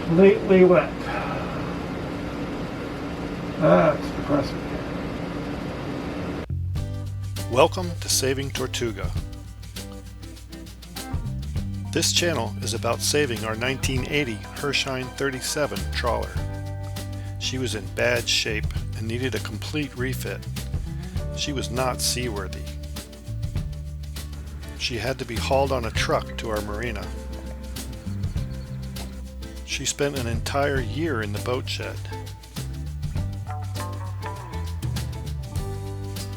completely wet. That's depressing. Welcome to Saving Tortuga. This channel is about saving our 1980 Hershine 37 trawler. She was in bad shape and needed a complete refit. She was not seaworthy. She had to be hauled on a truck to our marina. She spent an entire year in the boat shed.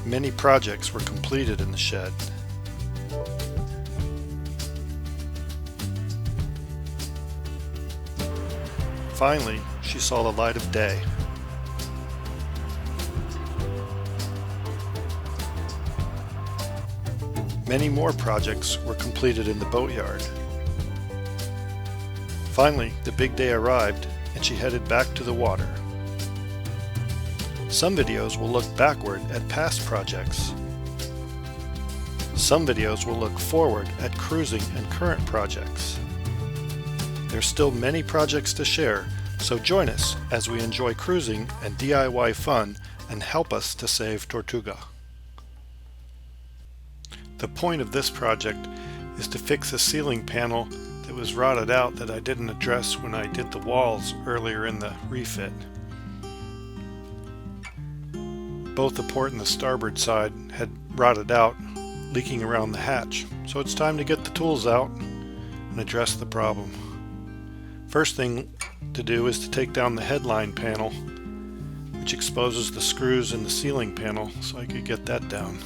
Many projects were completed in the shed. Finally, she saw the light of day. Many more projects were completed in the boatyard. Finally, the big day arrived and she headed back to the water. Some videos will look backward at past projects. Some videos will look forward at cruising and current projects. There's still many projects to share, so join us as we enjoy cruising and DIY fun and help us to save Tortuga. The point of this project is to fix a ceiling panel that was rotted out that I didn't address when I did the walls earlier in the refit. Both the port and the starboard side had rotted out, leaking around the hatch, so it's time to get the tools out and address the problem. First thing to do is to take down the headline panel, which exposes the screws in the ceiling panel, so I could get that down.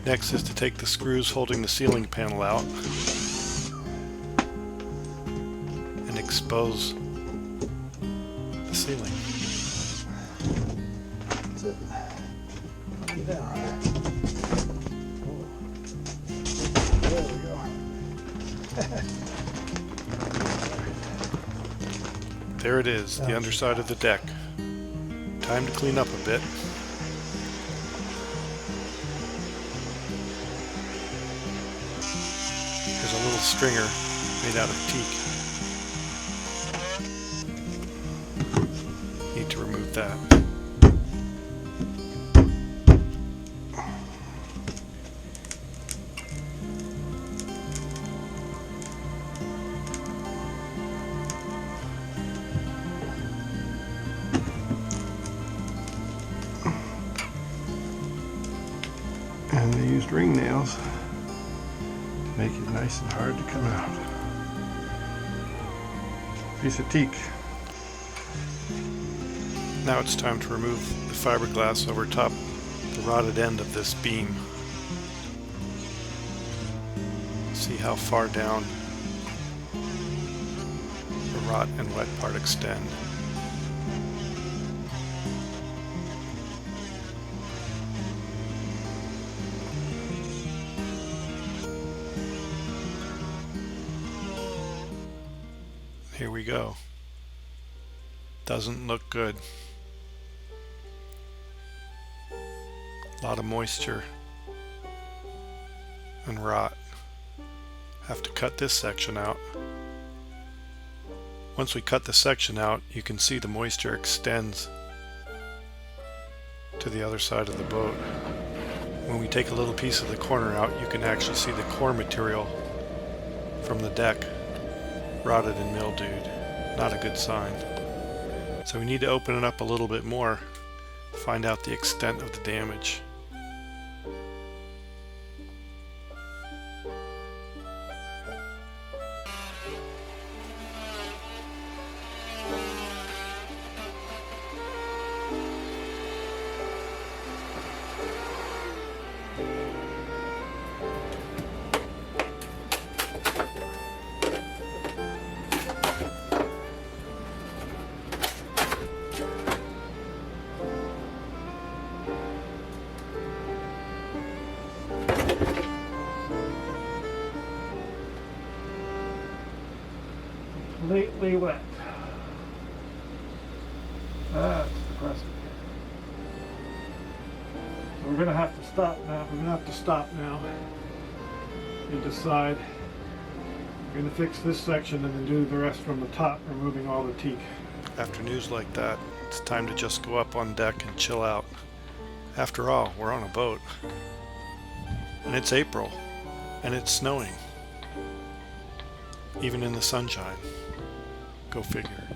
Next is to take the screws holding the ceiling panel out and expose the ceiling. That's it. Put it down. There we go. There it is, the underside of the deck. Time to clean up a bit. There's a little stringer made out of teak. Need to remove that. And they used ring nails. Make it nice and hard to come out. Piece of teak. Now it's time to remove the fiberglass over top the rotted end of this beam. See how far down the rot and wet part extend. Here we go. Doesn't look good. A lot of moisture and rot. Have to cut this section out. Once we cut the section out, you can see the moisture extends to the other side of the boat. When we take a little piece of the corner out, you can actually see the core material from the deck rotted and mildewed. Not a good sign. So we need to open it up a little bit more to find out the extent of the damage. completely wet. That's compressor. So we're gonna have to stop now. And decide. We're gonna fix this section and then do the rest from the top, removing all the teak. After news like that, it's time to just go up on deck and chill out. After all, we're on a boat. And it's April. And it's snowing. Even in the sunshine. Go figure.